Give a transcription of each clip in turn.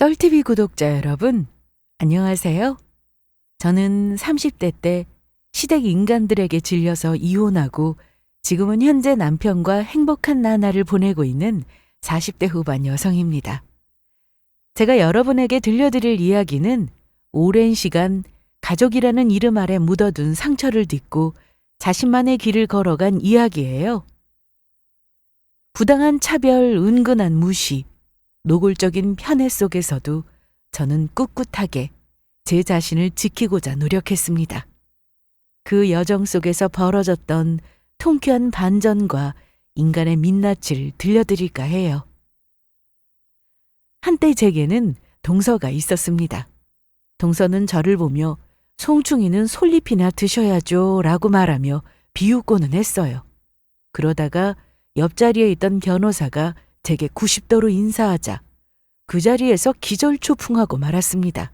썰TV 구독자 여러분, 안녕하세요. 저는 30대 때 시댁 인간들에게 질려서 이혼하고 지금은 현재 남편과 행복한 나날을 보내고 있는 40대 후반 여성입니다. 제가 여러분에게 들려드릴 이야기는 오랜 시간 가족이라는 이름 아래 묻어둔 상처를 딛고 자신만의 길을 걸어간 이야기예요. 부당한 차별, 은근한 무시, 노골적인 편애 속에서도 저는 꿋꿋하게 제 자신을 지키고자 노력했습니다. 그 여정 속에서 벌어졌던 통쾌한 반전과 인간의 민낯을 들려드릴까 해요. 한때 제게는 동서가 있었습니다. 동서는 저를 보며 송충이는 솔잎이나 드셔야죠 라고 말하며 비웃고는 했어요. 그러다가 옆자리에 있던 변호사가 제게 90도로 인사하자 그 자리에서 기절초풍하고 말았습니다.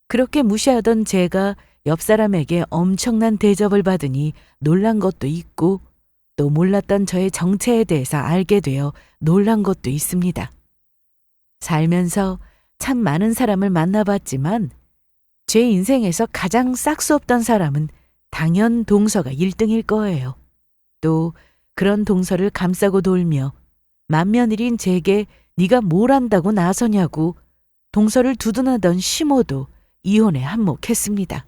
그렇게 무시하던 제가 옆 사람에게 엄청난 대접을 받으니 놀란 것도 있고 또 몰랐던 저의 정체에 대해서 알게 되어 놀란 것도 있습니다. 살면서 참 많은 사람을 만나봤지만 제 인생에서 가장 싹수 없던 사람은 당연 동서가 1등일 거예요. 또 그런 동서를 감싸고 돌며 맏며느리인 제게 네가 뭘 안다고 나서냐고 동서를 두둔하던 시모도 이혼에 한몫했습니다.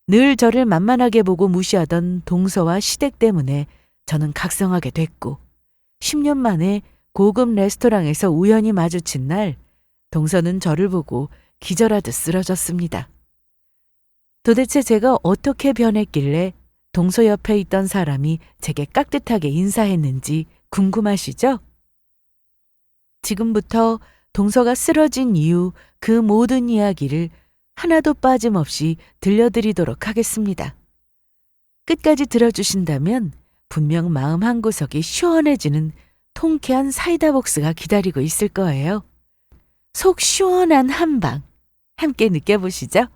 늘 저를 만만하게 보고 무시하던 동서와 시댁 때문에 저는 각성하게 됐고 10년 만에 고급 레스토랑에서 우연히 마주친 날 동서는 저를 보고 기절하듯 쓰러졌습니다. 도대체 제가 어떻게 변했길래 동서 옆에 있던 사람이 제게 깍듯하게 인사했는지 궁금하시죠? 지금부터 동서가 쓰러진 이후 그 모든 이야기를 하나도 빠짐없이 들려드리도록 하겠습니다. 끝까지 들어주신다면 분명 마음 한구석이 시원해지는 통쾌한 사이다 복스가 기다리고 있을 거예요. 속 시원한 한방 함께 느껴보시죠.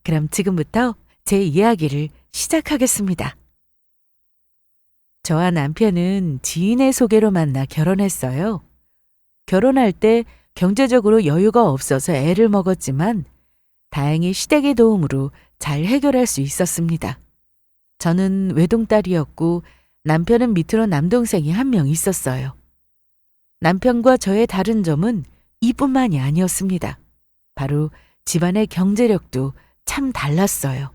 그럼 지금부터 제 이야기를 시작하겠습니다. 저와 남편은 지인의 소개로 만나 결혼했어요. 결혼할 때 경제적으로 여유가 없어서 애를 먹었지만 다행히 시댁의 도움으로 잘 해결할 수 있었습니다. 저는 외동딸이었고 남편은 밑으로 남동생이 한 명 있었어요. 남편과 저의 다른 점은 이뿐만이 아니었습니다. 바로 집안의 경제력도 참 달랐어요.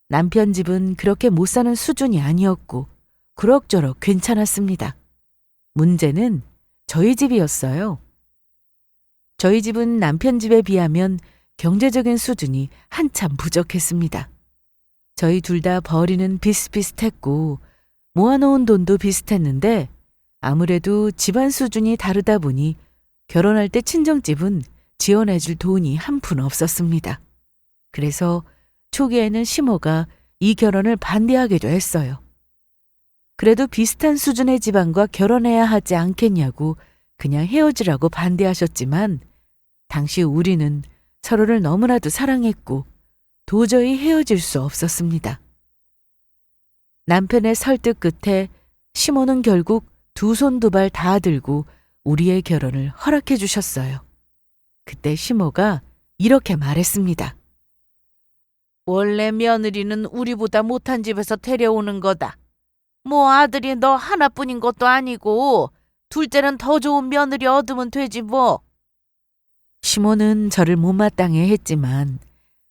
남편 집은 그렇게 못 사는 수준이 아니었고 그럭저럭 괜찮았습니다. 문제는 저희 집이었어요. 저희 집은 남편 집에 비하면 경제적인 수준이 한참 부족했습니다. 저희 둘 다 벌이는 비슷비슷했고 모아놓은 돈도 비슷했는데 아무래도 집안 수준이 다르다 보니 결혼할 때 친정집은 지원해줄 돈이 한 푼 없었습니다. 그래서 초기에는 시모가 이 결혼을 반대하기도 했어요. 그래도 비슷한 수준의 집안과 결혼해야 하지 않겠냐고 그냥 헤어지라고 반대하셨지만 당시 우리는 서로를 너무나도 사랑했고 도저히 헤어질 수 없었습니다. 남편의 설득 끝에 시모는 결국 두 손 두 발 다 들고 우리의 결혼을 허락해 주셨어요. 그때 시모가 이렇게 말했습니다. 원래 며느리는 우리보다 못한 집에서 데려오는 거다. 뭐 아들이 너 하나뿐인 것도 아니고 둘째는 더 좋은 며느리 얻으면 되지 뭐. 시모는 저를 못마땅해 했지만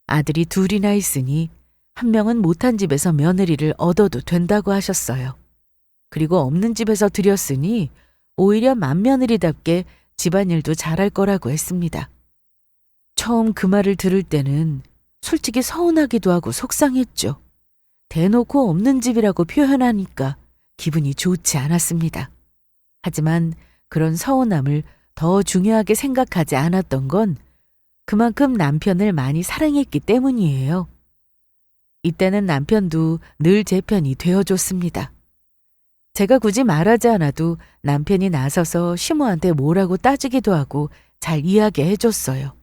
아들이 둘이나 있으니 한 명은 못한 집에서 며느리를 얻어도 된다고 하셨어요. 그리고 없는 집에서 들였으니 오히려 맏며느리답게 집안일도 잘할 거라고 했습니다. 처음 그 말을 들을 때는 솔직히 서운하기도 하고 속상했죠. 대놓고 없는 집이라고 표현하니까 기분이 좋지 않았습니다. 하지만 그런 서운함을 더 중요하게 생각하지 않았던 건 그만큼 남편을 많이 사랑했기 때문이에요. 이때는 남편도 늘 제 편이 되어줬습니다. 제가 굳이 말하지 않아도 남편이 나서서 시모한테 뭐라고 따지기도 하고 잘 이야기해줬어요.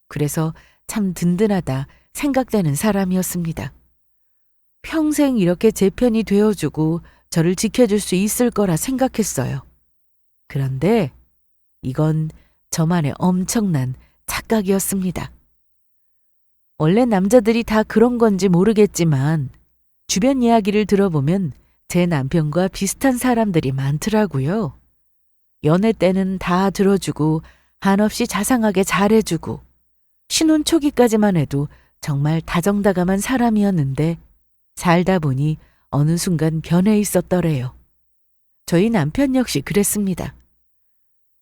그래서 참 든든하다 생각되는 사람이었습니다. 평생 이렇게 제 편이 되어주고 저를 지켜줄 수 있을 거라 생각했어요. 그런데 이건 저만의 엄청난 착각이었습니다. 원래 남자들이 다 그런 건지 모르겠지만 주변 이야기를 들어보면 제 남편과 비슷한 사람들이 많더라고요. 연애 때는 다 들어주고 한없이 자상하게 잘해주고 신혼 초기까지만 해도 정말 다정다감한 사람이었는데 살다 보니 어느 순간 변해 있었더래요. 저희 남편 역시 그랬습니다.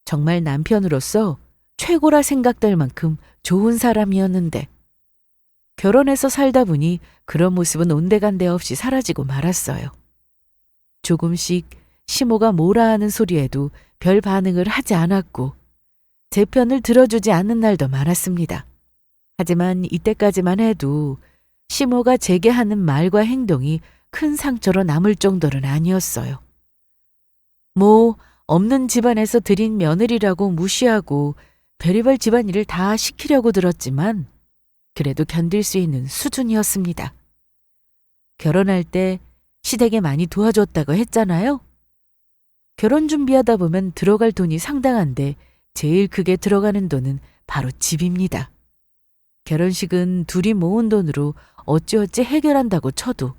정말 남편으로서 최고라 생각될 만큼 좋은 사람이었는데 결혼해서 살다 보니 그런 모습은 온데간데 없이 사라지고 말았어요. 조금씩 시모가 뭐라 하는 소리에도 별 반응을 하지 않았고 제 편을 들어주지 않는 날도 많았습니다. 하지만 이때까지만 해도 시모가 제게 하는 말과 행동이 큰 상처로 남을 정도는 아니었어요. 뭐 없는 집안에서 들인 며느리라고 무시하고 별의별 집안일을 다 시키려고 들었지만 그래도 견딜 수 있는 수준이었습니다. 결혼할 때 시댁에 많이 도와줬다고 했잖아요. 결혼 준비하다 보면 들어갈 돈이 상당한데 제일 크게 들어가는 돈은 바로 집입니다. 결혼식은 둘이 모은 돈으로 어찌어찌 해결한다고 쳐도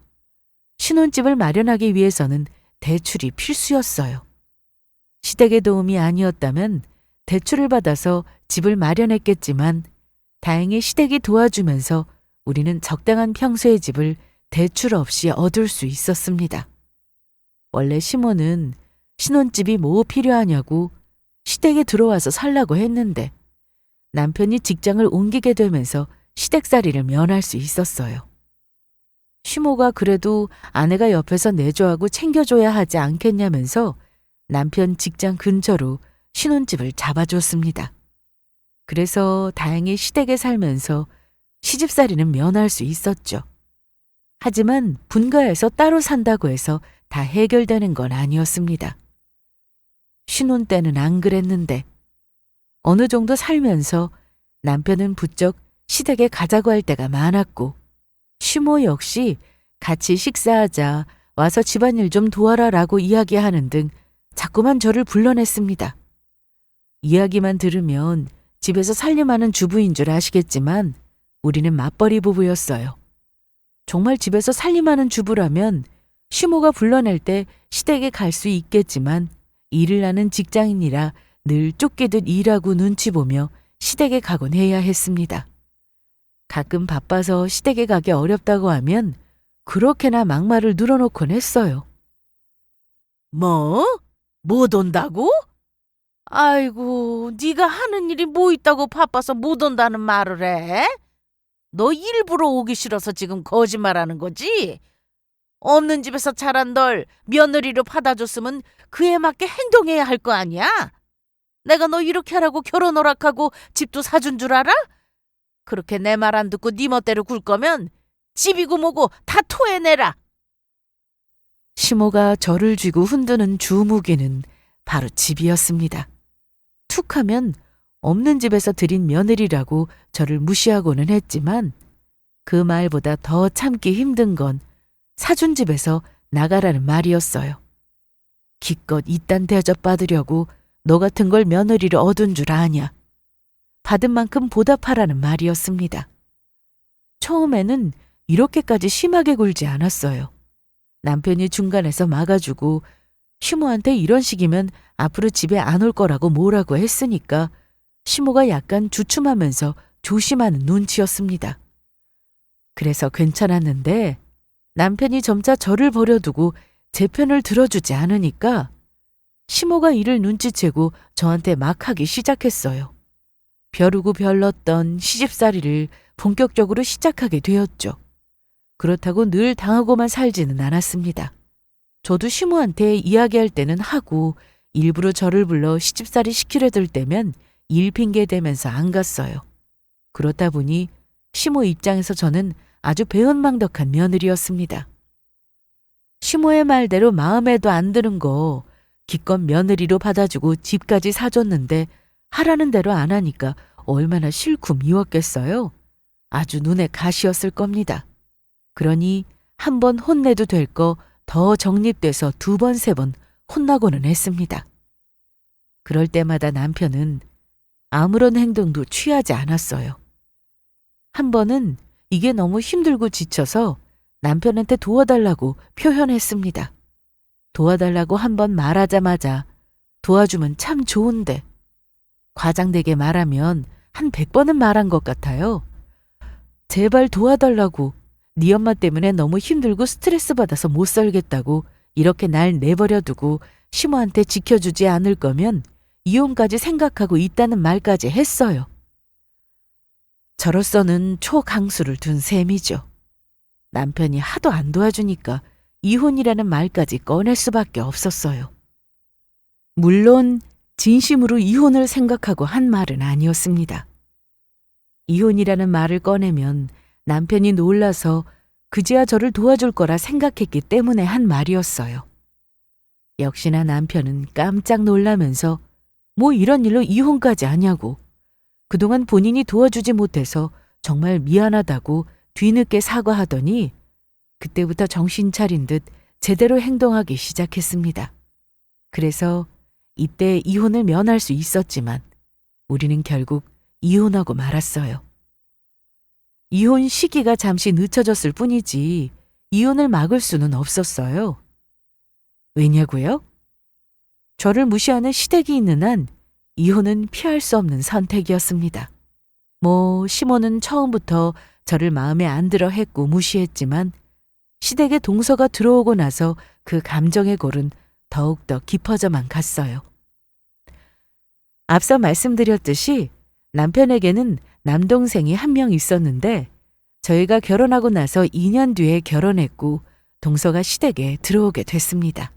신혼집을 마련하기 위해서는 대출이 필수였어요. 시댁의 도움이 아니었다면 대출을 받아서 집을 마련했겠지만 다행히 시댁이 도와주면서 우리는 적당한 평수의 집을 대출 없이 얻을 수 있었습니다. 원래 시모는 신혼집이 뭐 필요하냐고 시댁에 들어와서 살라고 했는데 남편이 직장을 옮기게 되면서 시댁살이를 면할 수 있었어요. 시모가 그래도 아내가 옆에서 내조하고 챙겨줘야 하지 않겠냐면서 남편 직장 근처로 신혼집을 잡아줬습니다. 그래서 다행히 시댁에 살면서 시집살이는 면할 수 있었죠. 하지만 분가해서 따로 산다고 해서 다 해결되는 건 아니었습니다. 신혼 때는 안 그랬는데 어느 정도 살면서 남편은 부쩍 시댁에 가자고 할 때가 많았고 시모 역시 같이 식사하자, 와서 집안일 좀 도와라라고 이야기하는 등 자꾸만 저를 불러냈습니다. 이야기만 들으면 집에서 살림하는 주부인 줄 아시겠지만 우리는 맞벌이 부부였어요. 정말 집에서 살림하는 주부라면 시모가 불러낼 때 시댁에 갈 수 있겠지만 일을 하는 직장인이라 늘 쫓기듯 일하고 눈치 보며 시댁에 가곤 해야 했습니다. 가끔 바빠서 시댁에 가기 어렵다고 하면 그렇게나 막말을 늘어놓곤 했어요. 뭐? 못 온다고? 아이고, 네가 하는 일이 뭐 있다고 바빠서 못 온다는 말을 해? 너 일부러 오기 싫어서 지금 거짓말하는 거지? 없는 집에서 자란 널 며느리로 받아줬으면 그에 맞게 행동해야 할 거 아니야? 내가 너 이렇게 하라고 결혼 허락하고 집도 사준 줄 알아? 그렇게 내 말 안 듣고 네 멋대로 굴 거면 집이고 뭐고 다 토해내라. 시모가 저를 쥐고 흔드는 주무기는 바로 집이었습니다. 툭 하면 없는 집에서 들인 며느리라고 저를 무시하고는 했지만 그 말보다 더 참기 힘든 건 사준 집에서 나가라는 말이었어요. 기껏 이딴 대접 받으려고 너 같은 걸 며느리로 얻은 줄 아냐. 받은 만큼 보답하라는 말이었습니다. 처음에는 이렇게까지 심하게 굴지 않았어요. 남편이 중간에서 막아주고 시모한테 이런 식이면 앞으로 집에 안 올 거라고 뭐라고 했으니까 시모가 약간 주춤하면서 조심하는 눈치였습니다. 그래서 괜찮았는데 남편이 점차 저를 버려두고 제 편을 들어주지 않으니까 시모가 이를 눈치채고 저한테 막 하기 시작했어요. 벼르고 별렀던 시집살이를 본격적으로 시작하게 되었죠. 그렇다고 늘 당하고만 살지는 않았습니다. 저도 시모한테 이야기할 때는 하고 일부러 저를 불러 시집살이 시키려 들 때면 일 핑계 대면서 안 갔어요. 그렇다 보니 시모 입장에서 저는 아주 배은망덕한 며느리였습니다. 시모의 말대로 마음에도 안 드는 거 기껏 며느리로 받아주고 집까지 사줬는데 하라는 대로 안 하니까 얼마나 싫고 미웠겠어요. 아주 눈에 가시였을 겁니다. 그러니 한 번 혼내도 될 거 더 정립돼서 두 번, 세 번 혼나고는 했습니다. 그럴 때마다 남편은 아무런 행동도 취하지 않았어요. 한 번은 이게 너무 힘들고 지쳐서 남편한테 도와달라고 표현했습니다. 도와달라고 한 번 말하자마자 도와주면 참 좋은데 과장되게 말하면 한 100번은 말한 것 같아요. 제발 도와달라고 네 엄마 때문에 너무 힘들고 스트레스 받아서 못 살겠다고 이렇게 날 내버려 두고 시모한테 지켜주지 않을 거면 이혼까지 생각하고 있다는 말까지 했어요. 저로서는 초강수를 둔 셈이죠. 남편이 하도 안 도와주니까 이혼이라는 말까지 꺼낼 수밖에 없었어요. 물론 진심으로 이혼을 생각하고 한 말은 아니었습니다. 이혼이라는 말을 꺼내면 남편이 놀라서 그제야 저를 도와줄 거라 생각했기 때문에 한 말이었어요. 역시나 남편은 깜짝 놀라면서 뭐 이런 일로 이혼까지 하냐고, 그동안 본인이 도와주지 못해서 정말 미안하다고 뒤늦게 사과하더니 그때부터 정신 차린 듯 제대로 행동하기 시작했습니다. 그래서 이때 이혼을 면할 수 있었지만 우리는 결국 이혼하고 말았어요. 이혼 시기가 잠시 늦춰졌을 뿐이지 이혼을 막을 수는 없었어요. 왜냐고요? 저를 무시하는 시댁이 있는 한 이혼은 피할 수 없는 선택이었습니다. 시모는 처음부터 저를 마음에 안 들어 했고 무시했지만 시댁에 동서가 들어오고 나서 그 감정의 골은 더욱더 깊어져만 갔어요. 앞서 말씀드렸듯이 남편에게는 남동생이 한 명 있었는데 저희가 결혼하고 나서 2년 뒤에 결혼했고 동서가 시댁에 들어오게 됐습니다.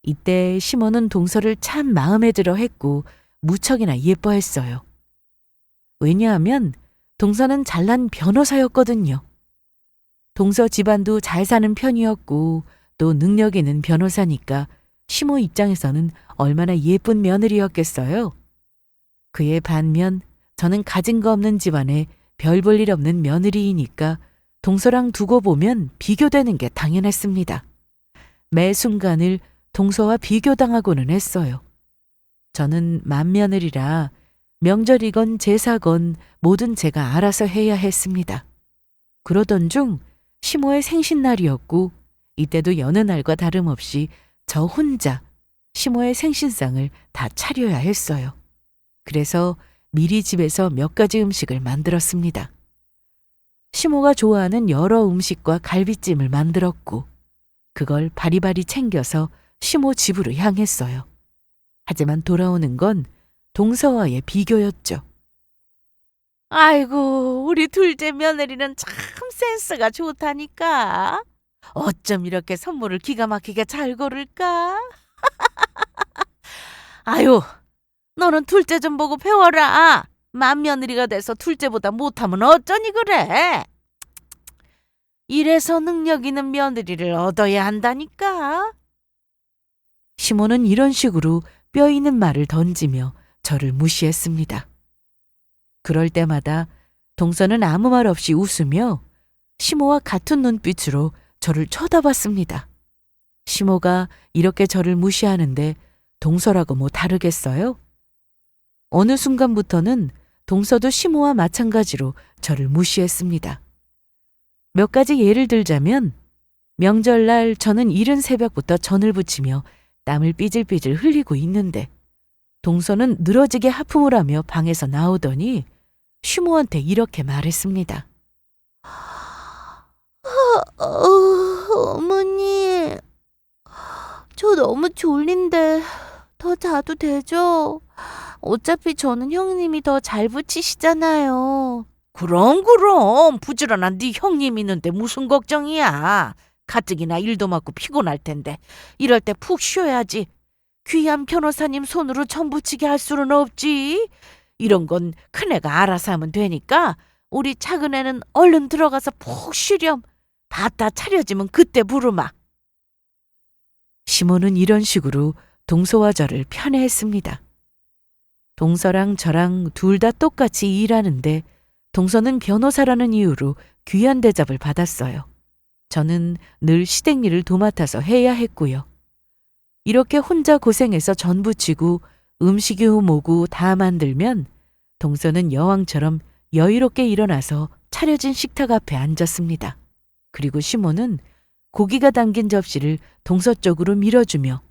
이때 시모는 동서를 참 마음에 들어 했고 무척이나 예뻐했어요. 왜냐하면 동서는 잘난 변호사였거든요. 동서 집안도 잘 사는 편이었고 또 능력 있는 변호사니까 시모 입장에서는 얼마나 예쁜 며느리였겠어요. 그에 반면 저는 가진 거 없는 집안에 별 볼 일 없는 며느리이니까 동서랑 두고 보면 비교되는 게 당연했습니다. 매 순간을 동서와 비교당하고는 했어요. 저는 맏며느리라 명절이건 제사건 뭐든 제가 알아서 해야 했습니다. 그러던 중 시모의 생신날이었고 이때도 여느 날과 다름없이 저 혼자 시모의 생신상을 다 차려야 했어요. 그래서 미리 집에서 몇 가지 음식을 만들었습니다. 시모가 좋아하는 여러 음식과 갈비찜을 만들었고 그걸 바리바리 챙겨서 시모 집으로 향했어요. 하지만 돌아오는 건 동서와의 비교였죠. 아이고, 우리 둘째 며느리는 참 센스가 좋다니까. 어쩜 이렇게 선물을 기가 막히게 잘 고를까? 아유, 너는 둘째 좀 보고 배워라. 맏며느리가 돼서 둘째보다 못하면 어쩌니 그래? 이래서 능력 있는 며느리를 얻어야 한다니까. 시모는 이런 식으로 뼈 있는 말을 던지며 저를 무시했습니다. 그럴 때마다 동서는 아무 말 없이 웃으며 시모와 같은 눈빛으로 저를 쳐다봤습니다. 시모가 이렇게 저를 무시하는데 동서라고 뭐 다르겠어요? 어느 순간부터는 동서도 시모와 마찬가지로 저를 무시했습니다. 몇 가지 예를 들자면 명절날 저는 이른 새벽부터 전을 부치며 땀을 삐질삐질 흘리고 있는데 동서는 늘어지게 하품을 하며 방에서 나오더니 시모한테 이렇게 말했습니다. 어머니, 저 너무 졸린데 더 자도 되죠? 어차피 저는 형님이 더 잘 부치시잖아요. 그럼 부지런한 네 형님 있는데 무슨 걱정이야. 가뜩이나 일도 많고 피곤할 텐데 이럴 때 푹 쉬어야지. 귀한 변호사님 손으로 전 부치게 할 수는 없지. 이런 건 큰애가 알아서 하면 되니까 우리 작은애는 얼른 들어가서 푹 쉬렴. 다 차려지면 그때 부르마. 시모는 이런 식으로 동서와 저를 편애했습니다. 동서랑 저랑 둘 다 똑같이 일하는데 동서는 변호사라는 이유로 귀한 대접을 받았어요. 저는 늘 시댁 일을 도맡아서 해야 했고요. 이렇게 혼자 고생해서 전 부치고 음식이고 뭐고 다 만들면 동서는 여왕처럼 여유롭게 일어나서 차려진 식탁 앞에 앉았습니다. 그리고 시모는 고기가 담긴 접시를 동서 쪽으로 밀어주며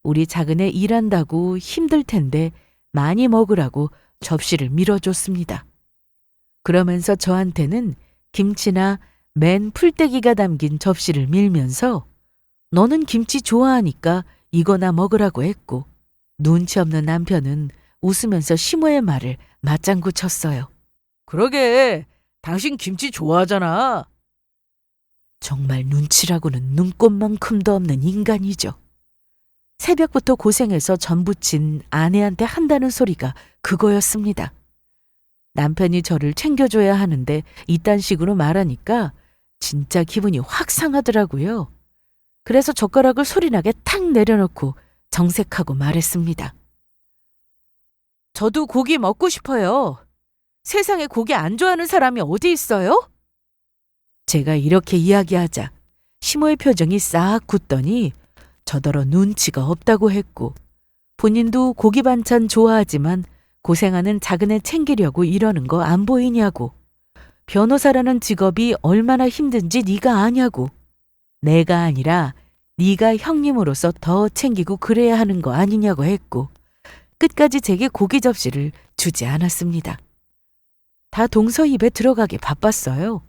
우리 작은 애 일한다고 힘들 텐데 많이 먹으라고 접시를 밀어줬습니다. 그러면서 저한테는 김치나 맨 풀떼기가 담긴 접시를 밀면서 너는 김치 좋아하니까 이거나 먹으라고 했고 눈치 없는 남편은 웃으면서 시모의 말을 맞장구 쳤어요. 그러게, 당신 김치 좋아하잖아. 정말 눈치라고는 눈꼽만큼도 없는 인간이죠. 새벽부터 고생해서 전 부친 아내한테 한다는 소리가 그거였습니다. 남편이 저를 챙겨줘야 하는데 이딴 식으로 말하니까 진짜 기분이 확 상하더라고요. 그래서 젓가락을 소리나게 탁 내려놓고 정색하고 말했습니다. 저도 고기 먹고 싶어요. 세상에 고기 안 좋아하는 사람이 어디 있어요? 제가 이렇게 이야기하자 시모의 표정이 싹 굳더니 저더러 눈치가 없다고 했고 본인도 고기 반찬 좋아하지만 고생하는 작은 애 챙기려고 이러는 거 안 보이냐고 변호사라는 직업이 얼마나 힘든지 네가 아냐고 내가 아니라 네가 형님으로서 더 챙기고 그래야 하는 거 아니냐고 했고 끝까지 제게 고기 접시를 주지 않았습니다. 다 동서 입에 들어가게 바빴어요.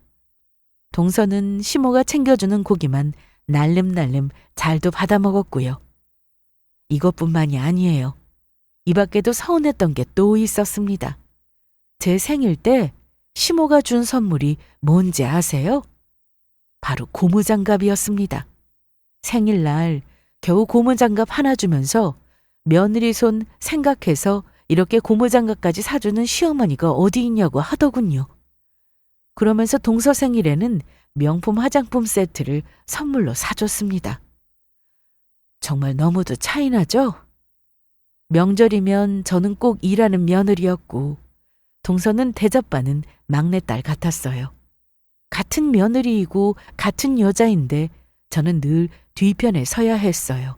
동서는 시모가 챙겨주는 고기만 날름날름 잘도 받아 먹었고요. 이것뿐만이 아니에요. 이 밖에도 서운했던 게 또 있었습니다. 제 생일 때 시모가 준 선물이 뭔지 아세요? 바로 고무장갑이었습니다. 생일날 겨우 고무장갑 하나 주면서 며느리 손 생각해서 이렇게 고무장갑까지 사주는 시어머니가 어디 있냐고 하더군요. 그러면서 동서 생일에는 명품 화장품 세트를 선물로 사줬습니다. 정말 너무도 차이나죠? 명절이면 저는 꼭 일하는 며느리였고 동서는 대접받는 막내딸 같았어요. 같은 며느리이고 같은 여자인데 저는 늘 뒤편에 서야 했어요.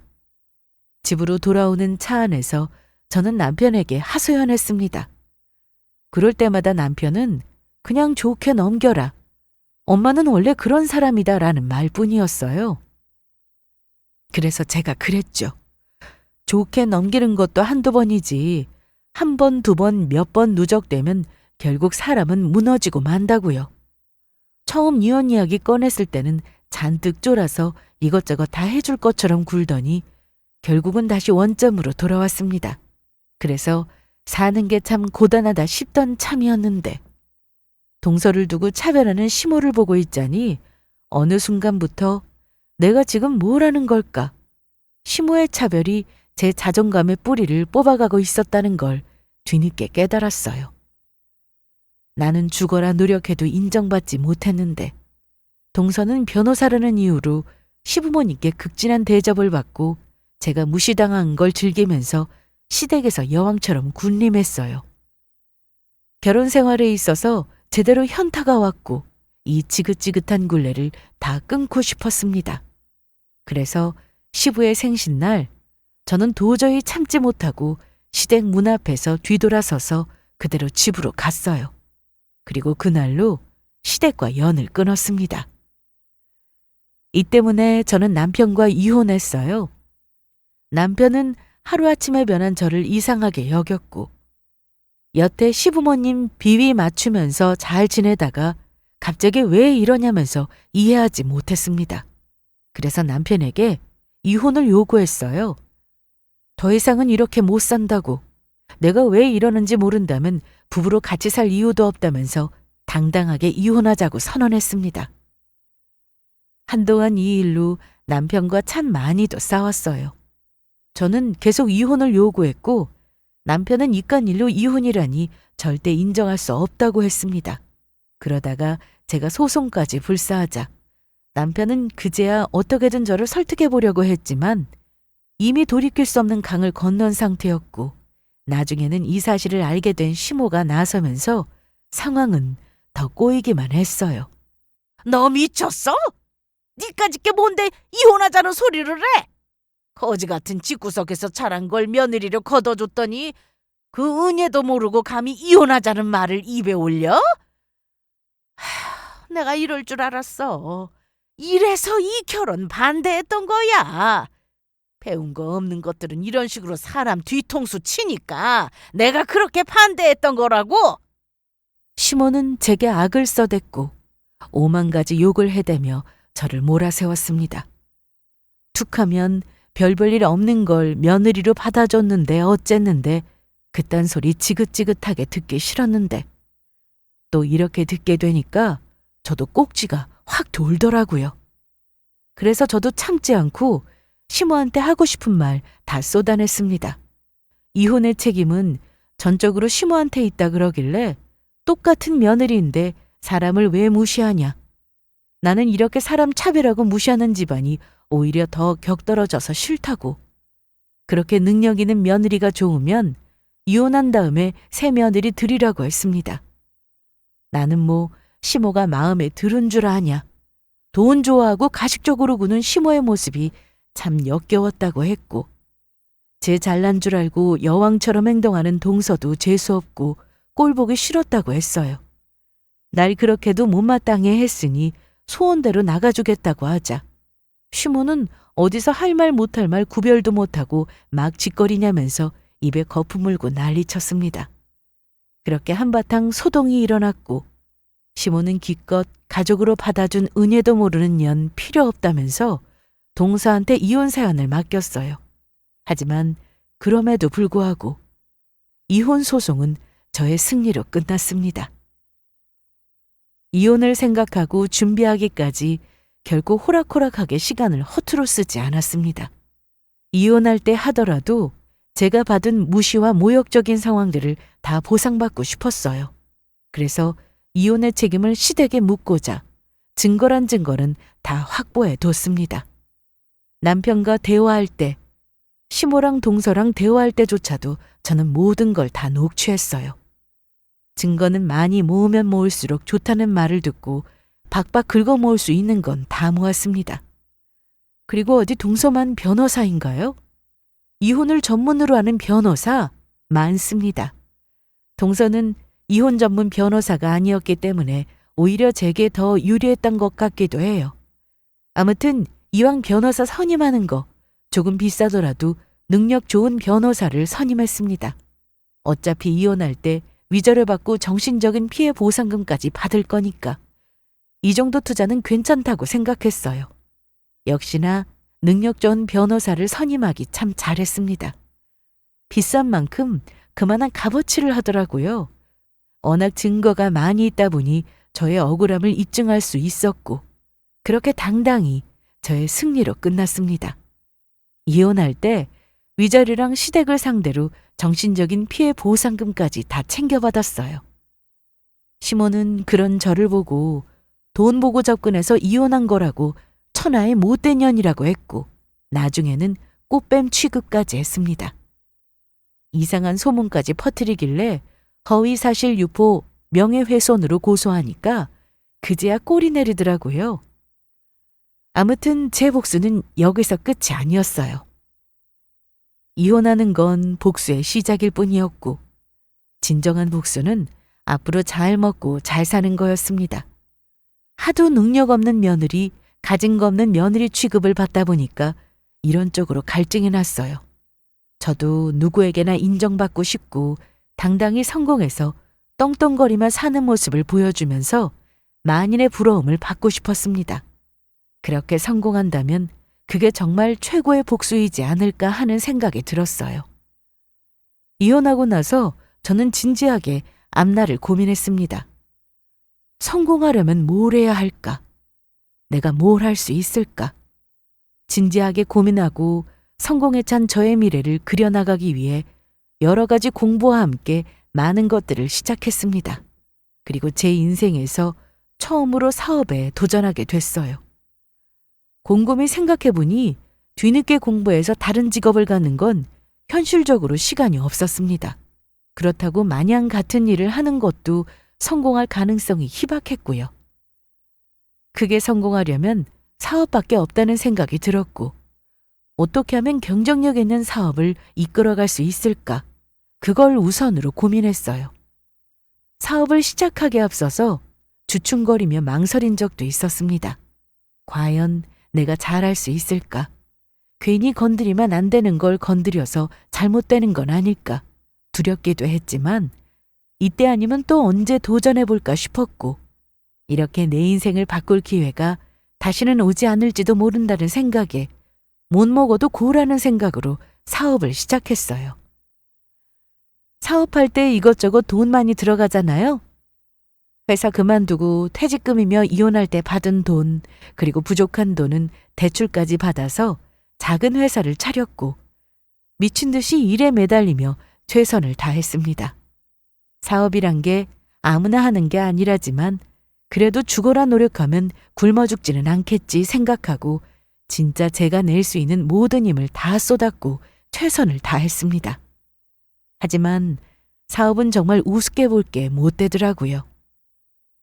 집으로 돌아오는 차 안에서 저는 남편에게 하소연했습니다. 그럴 때마다 남편은 그냥 좋게 넘겨라. 엄마는 원래 그런 사람이다 라는 말뿐이었어요. 그래서 제가 그랬죠. 좋게 넘기는 것도 한두 번이지 한 번, 두 번, 몇 번 누적되면 결국 사람은 무너지고 만다고요. 처음 이혼 이야기 꺼냈을 때는 잔뜩 쫄아서 이것저것 다 해줄 것처럼 굴더니 결국은 다시 원점으로 돌아왔습니다. 그래서 사는 게 참 고단하다 싶던 참이었는데 동서를 두고 차별하는 시모를 보고 있자니 어느 순간부터 내가 지금 뭘 하는 걸까? 시모의 차별이 제 자존감의 뿌리를 뽑아가고 있었다는 걸 뒤늦게 깨달았어요. 나는 죽어라 노력해도 인정받지 못했는데 동서는 변호사라는 이유로 시부모님께 극진한 대접을 받고 제가 무시당한 걸 즐기면서 시댁에서 여왕처럼 군림했어요. 결혼 생활에 있어서 제대로 현타가 왔고 이 지긋지긋한 굴레를 다 끊고 싶었습니다. 그래서 시부의 생신날 저는 도저히 참지 못하고 시댁 문 앞에서 뒤돌아서서 그대로 집으로 갔어요. 그리고 그날로 시댁과 연을 끊었습니다. 이 때문에 저는 남편과 이혼했어요. 남편은 하루아침에 변한 저를 이상하게 여겼고 여태 시부모님 비위 맞추면서 잘 지내다가 갑자기 왜 이러냐면서 이해하지 못했습니다. 그래서 남편에게 이혼을 요구했어요. 더 이상은 이렇게 못 산다고 내가 왜 이러는지 모른다면 부부로 같이 살 이유도 없다면서 당당하게 이혼하자고 선언했습니다. 한동안 이 일로 남편과 참 많이도 싸웠어요. 저는 계속 이혼을 요구했고 남편은 이깟 일로 이혼이라니 절대 인정할 수 없다고 했습니다. 그러다가 제가 소송까지 불사하자 남편은 그제야 어떻게든 저를 설득해 보려고 했지만 이미 돌이킬 수 없는 강을 건넌 상태였고 나중에는 이 사실을 알게 된 시모가 나서면서 상황은 더 꼬이기만 했어요. 너 미쳤어? 니까짓 게 뭔데 이혼하자는 소리를 해? 거지 같은 집구석에서 자란 걸 며느리로 걷어줬더니 그 은혜도 모르고 감히 이혼하자는 말을 입에 올려? 내가 이럴 줄 알았어. 이래서 이 결혼 반대했던 거야. 배운 거 없는 것들은 이런 식으로 사람 뒤통수 치니까 내가 그렇게 반대했던 거라고. 시몬은 제게 악을 써댔고 오만 가지 욕을 해대며 저를 몰아세웠습니다. 툭하면 별볼 일 없는 걸 며느리로 받아줬는데 어쨌는데 그딴 소리 지긋지긋하게 듣기 싫었는데 또 이렇게 듣게 되니까 저도 꼭지가 확 돌더라고요. 그래서 저도 참지 않고 시모한테 하고 싶은 말 다 쏟아냈습니다. 이혼의 책임은 전적으로 시모한테 있다 그러길래 똑같은 며느리인데 사람을 왜 무시하냐. 나는 이렇게 사람 차별하고 무시하는 집안이 오히려 더 격떨어져서 싫다고. 그렇게 능력 있는 며느리가 좋으면 이혼한 다음에 새 며느리 들이라고 했습니다. 나는 뭐 시모가 마음에 들은 줄 아냐. 돈 좋아하고 가식적으로 구는 시모의 모습이 참 역겨웠다고 했고 제 잘난 줄 알고 여왕처럼 행동하는 동서도 재수없고 꼴보기 싫었다고 했어요. 날 그렇게도 못마땅해 했으니 소원대로 나가주겠다고 하자 시모는 어디서 할 말 못할 말 구별도 못하고 막 짓거리냐면서 입에 거품 물고 난리쳤습니다. 그렇게 한바탕 소동이 일어났고 시모는 기껏 가족으로 받아준 은혜도 모르는 년 필요 없다면서 동서한테 이혼 사연을 맡겼어요. 하지만 그럼에도 불구하고 이혼 소송은 저의 승리로 끝났습니다. 이혼을 생각하고 준비하기까지 결코 호락호락하게 시간을 허투루 쓰지 않았습니다. 이혼할 때 하더라도 제가 받은 무시와 모욕적인 상황들을 다 보상받고 싶었어요. 그래서 이혼의 책임을 시댁에 묻고자 증거란 증거는 다 확보해 뒀습니다. 남편과 대화할 때, 시모랑 동서랑 대화할 때조차도 저는 모든 걸 다 녹취했어요. 증거는 많이 모으면 모을수록 좋다는 말을 듣고 박박 긁어 모을 수 있는 건 다 모았습니다. 그리고 어디 동서만 변호사인가요? 이혼을 전문으로 하는 변호사 많습니다. 동서는 이혼 전문 변호사가 아니었기 때문에 오히려 제게 더 유리했던 것 같기도 해요. 아무튼 이왕 변호사 선임하는 거 조금 비싸더라도 능력 좋은 변호사를 선임했습니다. 어차피 이혼할 때 위자료 받고 정신적인 피해 보상금까지 받을 거니까 이 정도 투자는 괜찮다고 생각했어요. 역시나 능력 좋은 변호사를 선임하기 참 잘했습니다. 비싼 만큼 그만한 값어치를 하더라고요. 워낙 증거가 많이 있다 보니 저의 억울함을 입증할 수 있었고 그렇게 당당히 저의 승리로 끝났습니다. 이혼할 때 위자료랑 시댁을 상대로 정신적인 피해 보상금까지 다 챙겨받았어요. 시모는 그런 저를 보고 돈 보고 접근해서 이혼한 거라고 천하의 못된 년이라고 했고 나중에는 꽃뱀 취급까지 했습니다. 이상한 소문까지 퍼뜨리길래 허위사실 유포 명예훼손으로 고소하니까 그제야 꼴이 내리더라고요. 아무튼 제 복수는 여기서 끝이 아니었어요. 이혼하는 건 복수의 시작일 뿐이었고 진정한 복수는 앞으로 잘 먹고 잘 사는 거였습니다. 하도 능력 없는 며느리, 가진 거 없는 며느리 취급을 받다 보니까 이런 쪽으로 갈증이 났어요. 저도 누구에게나 인정받고 싶고 당당히 성공해서 떵떵거리며 사는 모습을 보여주면서 만인의 부러움을 받고 싶었습니다. 그렇게 성공한다면 그게 정말 최고의 복수이지 않을까 하는 생각이 들었어요. 이혼하고 나서 저는 진지하게 앞날을 고민했습니다. 성공하려면 뭘 해야 할까? 내가 뭘 할 수 있을까? 진지하게 고민하고 성공에 찬 저의 미래를 그려나가기 위해 여러 가지 공부와 함께 많은 것들을 시작했습니다. 그리고 제 인생에서 처음으로 사업에 도전하게 됐어요. 곰곰이 생각해보니 뒤늦게 공부해서 다른 직업을 갖는 건 현실적으로 시간이 없었습니다. 그렇다고 마냥 같은 일을 하는 것도 성공할 가능성이 희박했고요. 크게 성공하려면 사업밖에 없다는 생각이 들었고 어떻게 하면 경쟁력 있는 사업을 이끌어갈 수 있을까 그걸 우선으로 고민했어요. 사업을 시작하기에 앞서서 주춤거리며 망설인 적도 있었습니다. 과연 내가 잘할 수 있을까? 괜히 건드리면 안 되는 걸 건드려서 잘못되는 건 아닐까? 두렵기도 했지만 이때 아니면 또 언제 도전해볼까 싶었고, 이렇게 내 인생을 바꿀 기회가 다시는 오지 않을지도 모른다는 생각에 못 먹어도 고라는 생각으로 사업을 시작했어요. 사업할 때 이것저것 돈 많이 들어가잖아요. 회사 그만두고 퇴직금이며 이혼할 때 받은 돈, 그리고 부족한 돈은 대출까지 받아서 작은 회사를 차렸고, 미친 듯이 일에 매달리며 최선을 다했습니다. 사업이란 게 아무나 하는 게 아니라지만 그래도 죽어라 노력하면 굶어 죽지는 않겠지 생각하고 진짜 제가 낼 수 있는 모든 힘을 다 쏟았고 최선을 다했습니다. 하지만 사업은 정말 우습게 볼 게 못 되더라고요.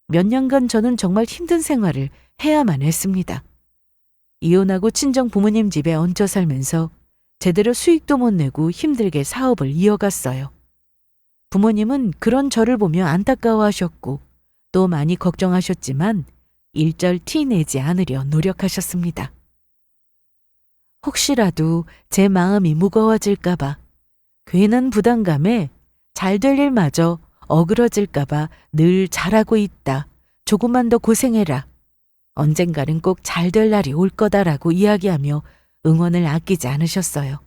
몇 년간 저는 정말 힘든 생활을 해야만 했습니다. 이혼하고 친정 부모님 집에 얹혀 살면서 제대로 수익도 못 내고 힘들게 사업을 이어갔어요. 부모님은 그런 저를 보며 안타까워하셨고 또 많이 걱정하셨지만 일절 티 내지 않으려 노력하셨습니다. 혹시라도 제 마음이 무거워질까봐, 괜한 부담감에 잘 될 일마저 어그러질까봐 늘 잘하고 있다, 조금만 더 고생해라, 언젠가는 꼭 잘 될 날이 올 거다라고 이야기하며 응원을 아끼지 않으셨어요.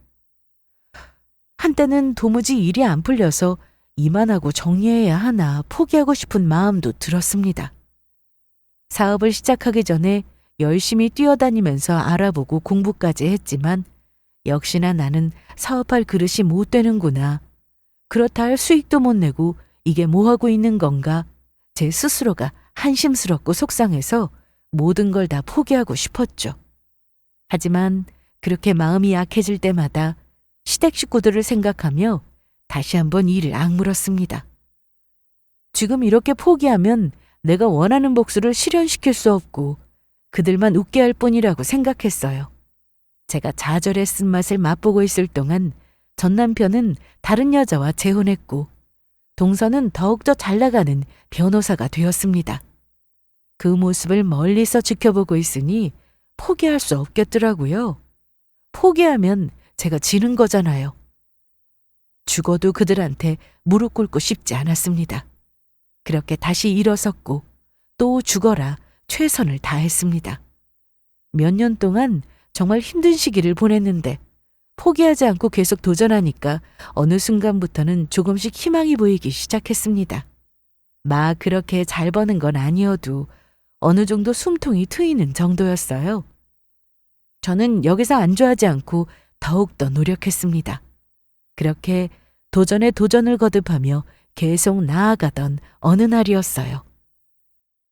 한때는 도무지 일이 안 풀려서 이만하고 정리해야 하나 포기하고 싶은 마음도 들었습니다. 사업을 시작하기 전에 열심히 뛰어다니면서 알아보고 공부까지 했지만 역시나 나는 사업할 그릇이 못 되는구나. 그렇다 할 수익도 못 내고 이게 뭐 하고 있는 건가? 제 스스로가 한심스럽고 속상해서 모든 걸 다 포기하고 싶었죠. 하지만 그렇게 마음이 약해질 때마다 시댁 식구들을 생각하며 다시 한번 일을 악물었습니다. 지금 이렇게 포기하면 내가 원하는 복수를 실현시킬 수 없고 그들만 웃게 할 뿐이라고 생각했어요. 제가 좌절의 쓴맛을 맛보고 있을 동안 전 남편은 다른 여자와 재혼했고 동서는 더욱더 잘나가는 변호사가 되었습니다. 그 모습을 멀리서 지켜보고 있으니 포기할 수 없겠더라고요. 포기하면 제가 지는 거잖아요. 죽어도 그들한테 무릎 꿇고 싶지 않았습니다. 그렇게 다시 일어섰고 또 죽어라 최선을 다했습니다. 몇 년 동안 정말 힘든 시기를 보냈는데 포기하지 않고 계속 도전하니까 어느 순간부터는 조금씩 희망이 보이기 시작했습니다. 막 그렇게 잘 버는 건 아니어도 어느 정도 숨통이 트이는 정도였어요. 저는 여기서 안주하지 않고 더욱더 노력했습니다. 그렇게 도전에 도전을 거듭하며 계속 나아가던 어느 날이었어요.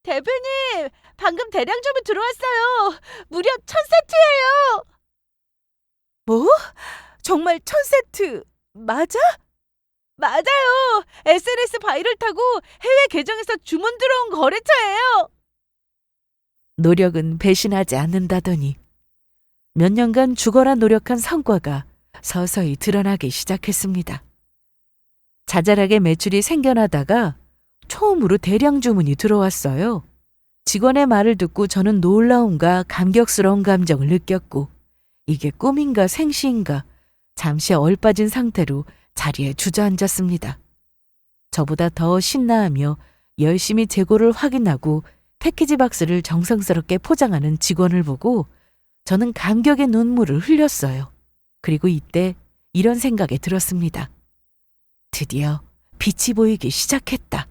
대표님, 방금 대량주문 들어왔어요. 무려 1000세트예요. 뭐? 정말 1000세트 맞아? 맞아요. SNS 바이럴 타고 해외 계정에서 주문 들어온 거래처예요. 노력은 배신하지 않는다더니 몇 년간 죽어라 노력한 성과가 서서히 드러나기 시작했습니다. 자잘하게 매출이 생겨나다가 처음으로 대량 주문이 들어왔어요. 직원의 말을 듣고 저는 놀라움과 감격스러운 감정을 느꼈고 이게 꿈인가 생시인가 잠시 얼빠진 상태로 자리에 주저앉았습니다. 저보다 더 신나하며 열심히 재고를 확인하고 패키지 박스를 정성스럽게 포장하는 직원을 보고 저는 감격의 눈물을 흘렸어요. 그리고 이때 이런 생각이 들었습니다. 드디어 빛이 보이기 시작했다.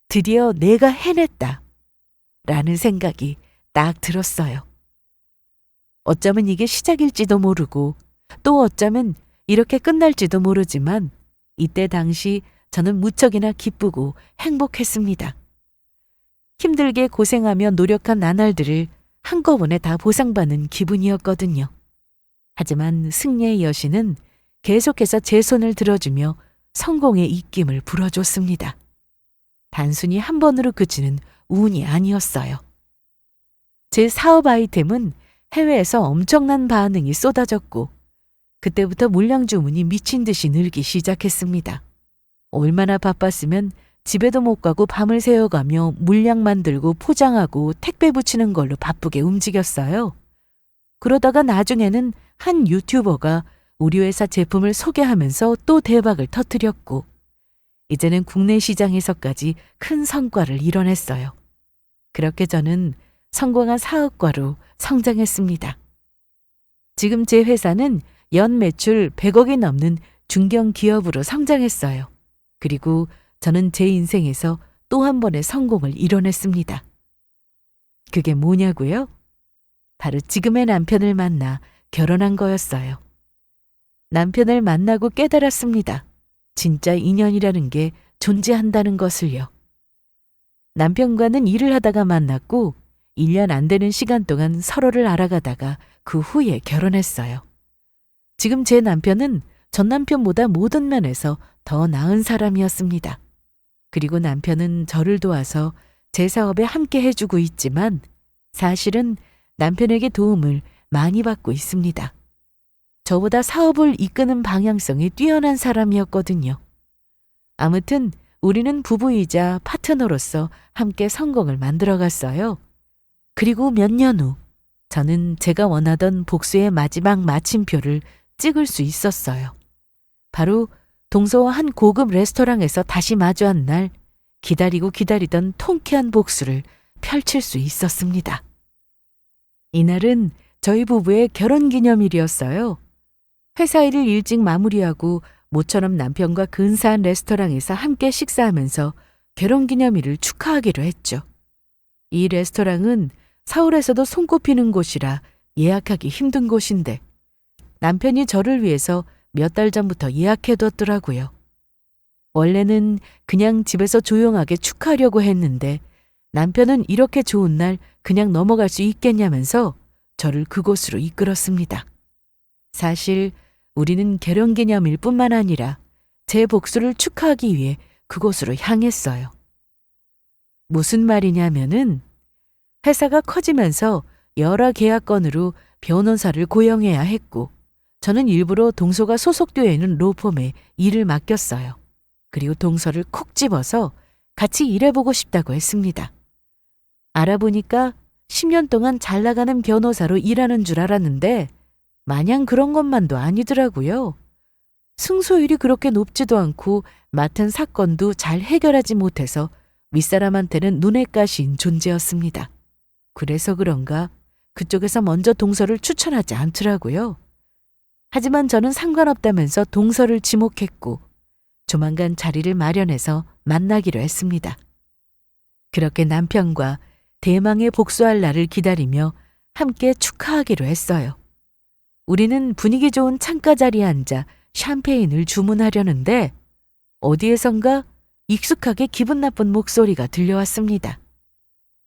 드디어 내가 해냈다. 라는 생각이 딱 들었어요. 어쩌면 이게 시작일지도 모르고 또 어쩌면 이렇게 끝날지도 모르지만 이때 당시 저는 무척이나 기쁘고 행복했습니다. 힘들게 고생하며 노력한 나날들을 한꺼번에 다 보상받는 기분이었거든요. 하지만 승리의 여신은 계속해서 제 손을 들어주며 성공의 입김을 불어줬습니다. 단순히 한 번으로 그치는 운이 아니었어요. 제 사업 아이템은 해외에서 엄청난 반응이 쏟아졌고 그때부터 물량 주문이 미친 듯이 늘기 시작했습니다. 얼마나 바빴으면 집에도 못 가고 밤을 새워가며 물량 만들고 포장하고 택배 붙이는 걸로 바쁘게 움직였어요. 그러다가 나중에는 한 유튜버가 우리 회사 제품을 소개하면서 또 대박을 터뜨렸고, 이제는 국내 시장에서까지 큰 성과를 이뤄냈어요. 그렇게 저는 성공한 사업가로 성장했습니다. 지금 제 회사는 연 매출 100억이 넘는 중견 기업으로 성장했어요. 그리고 저는 제 인생에서 또 한 번의 성공을 이뤄냈습니다. 그게 뭐냐고요? 바로 지금의 남편을 만나 결혼한 거였어요. 남편을 만나고 깨달았습니다. 진짜 인연이라는 게 존재한다는 것을요. 남편과는 일을 하다가 만났고 1년 안 되는 시간 동안 서로를 알아가다가 그 후에 결혼했어요. 지금 제 남편은 전 남편보다 모든 면에서 더 나은 사람이었습니다. 그리고 남편은 저를 도와서 제 사업에 함께 해주고 있지만 사실은 남편에게 도움을 많이 받고 있습니다. 저보다 사업을 이끄는 방향성이 뛰어난 사람이었거든요. 아무튼 우리는 부부이자 파트너로서 함께 성공을 만들어갔어요. 그리고 몇 년 후 저는 제가 원하던 복수의 마지막 마침표를 찍을 수 있었어요. 바로 동서와 한 고급 레스토랑에서 다시 마주한 날 기다리고 기다리던 통쾌한 복수를 펼칠 수 있었습니다. 이날은 저희 부부의 결혼기념일이었어요. 회사 일을 일찍 마무리하고 모처럼 남편과 근사한 레스토랑에서 함께 식사하면서 결혼기념일을 축하하기로 했죠. 이 레스토랑은 서울에서도 손꼽히는 곳이라 예약하기 힘든 곳인데 남편이 저를 위해서 몇 달 전부터 예약해뒀더라고요. 원래는 그냥 집에서 조용하게 축하하려고 했는데 남편은 이렇게 좋은 날 그냥 넘어갈 수 있겠냐면서 저를 그곳으로 이끌었습니다. 사실 우리는 결혼기념일 뿐만 아니라 제 복수를 축하하기 위해 그곳으로 향했어요. 무슨 말이냐면은 회사가 커지면서 여러 계약건으로 변호사를 고용해야 했고 저는 일부러 동서가 소속되어 있는 로펌에 일을 맡겼어요. 그리고 동서를 콕 집어서 같이 일해보고 싶다고 했습니다. 알아보니까 10년 동안 잘 나가는 변호사로 일하는 줄 알았는데 마냥 그런 것만도 아니더라고요. 승소율이 그렇게 높지도 않고 맡은 사건도 잘 해결하지 못해서 윗사람한테는 눈에 가시인 존재였습니다. 그래서 그런가 그쪽에서 먼저 동서를 추천하지 않더라고요. 하지만 저는 상관없다면서 동서를 지목했고 조만간 자리를 마련해서 만나기로 했습니다. 그렇게 남편과 대망의 복수할 날을 기다리며 함께 축하하기로 했어요. 우리는 분위기 좋은 창가 자리에 앉아 샴페인을 주문하려는데 어디에선가 익숙하게 기분 나쁜 목소리가 들려왔습니다.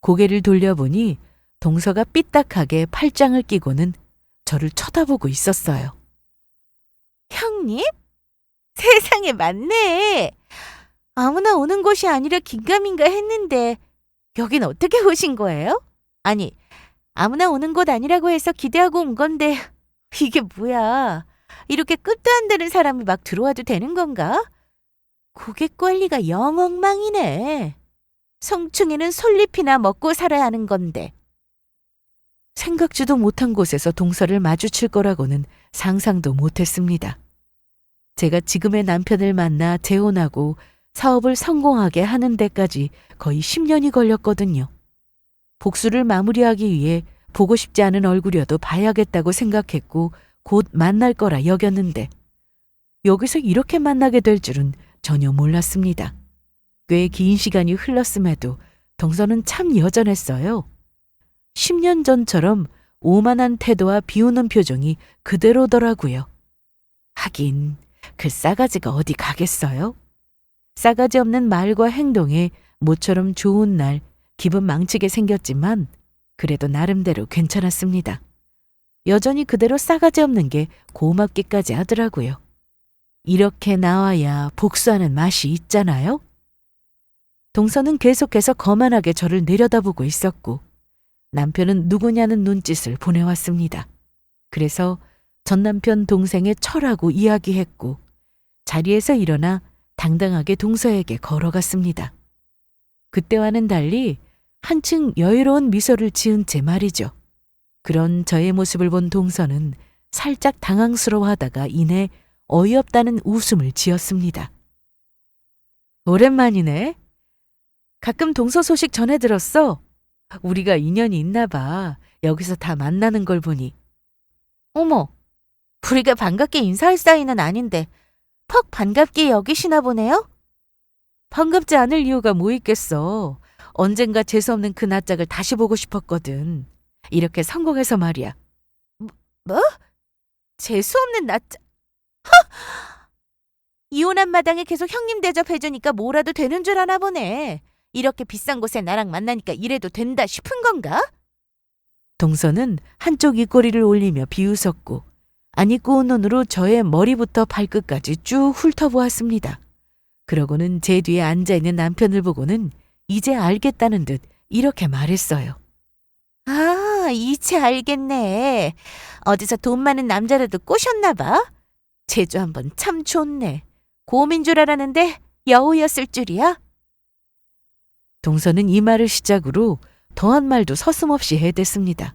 고개를 돌려보니 동서가 삐딱하게 팔짱을 끼고는 저를 쳐다보고 있었어요. 형님? 세상에 맞네. 아무나 오는 곳이 아니라 긴가민가 했는데 여긴 어떻게 오신 거예요? 아니, 아무나 오는 곳 아니라고 해서 기대하고 온 건데 이게 뭐야? 이렇게 끝도 안 되는 사람이 막 들어와도 되는 건가? 고객 관리가 영 엉망이네. 성충이는 솔잎이나 먹고 살아야 하는 건데. 생각지도 못한 곳에서 동서를 마주칠 거라고는 상상도 못했습니다. 제가 지금의 남편을 만나 재혼하고 사업을 성공하게 하는 데까지 거의 10년이 걸렸거든요. 복수를 마무리하기 위해 보고 싶지 않은 얼굴이어도 봐야겠다고 생각했고 곧 만날 거라 여겼는데 여기서 이렇게 만나게 될 줄은 전혀 몰랐습니다. 꽤 긴 시간이 흘렀음에도 동서는 참 여전했어요. 10년 전처럼 오만한 태도와 비우는 표정이 그대로더라고요. 하긴 그 싸가지가 어디 가겠어요? 싸가지 없는 말과 행동에 모처럼 좋은 날 기분 망치게 생겼지만 그래도 나름대로 괜찮았습니다. 여전히 그대로 싸가지 없는 게 고맙기까지 하더라고요. 이렇게 나와야 복수하는 맛이 있잖아요? 동서는 계속해서 거만하게 저를 내려다보고 있었고 남편은 누구냐는 눈짓을 보내왔습니다. 그래서 전 남편 동생의 처라고 이야기했고 자리에서 일어나 당당하게 동서에게 걸어갔습니다. 그때와는 달리 한층 여유로운 미소를 지은 채 말이죠. 그런 저의 모습을 본 동서는 살짝 당황스러워하다가 이내 어이없다는 웃음을 지었습니다. 오랜만이네. 가끔 동서 소식 전해 들었어. 우리가 인연이 있나 봐. 여기서 다 만나는 걸 보니. 어머, 우리가 반갑게 인사할 사이는 아닌데 퍽 반갑게 여기시나 보네요? 반갑지 않을 이유가 뭐 있겠어. 언젠가 재수없는 그 낯짝을 다시 보고 싶었거든. 이렇게 성공해서 말이야. 뭐? 재수없는 낯짝. 이혼한 마당에 계속 형님 대접해주니까 뭐라도 되는 줄 아나 보네. 이렇게 비싼 곳에 나랑 만나니까 이래도 된다 싶은 건가? 동서는 한쪽 입꼬리를 올리며 비웃었고 아니 꾸운 눈으로 저의 머리부터 발끝까지 쭉 훑어보았습니다. 그러고는 제 뒤에 앉아있는 남편을 보고는 이제 알겠다는 듯 이렇게 말했어요. 아, 이제 알겠네. 어디서 돈 많은 남자라도 꼬셨나 봐. 제주 한번 참 좋네. 곰인 줄 알았는데 여우였을 줄이야? 동서는 이 말을 시작으로 더한 말도 서슴없이 해댔습니다.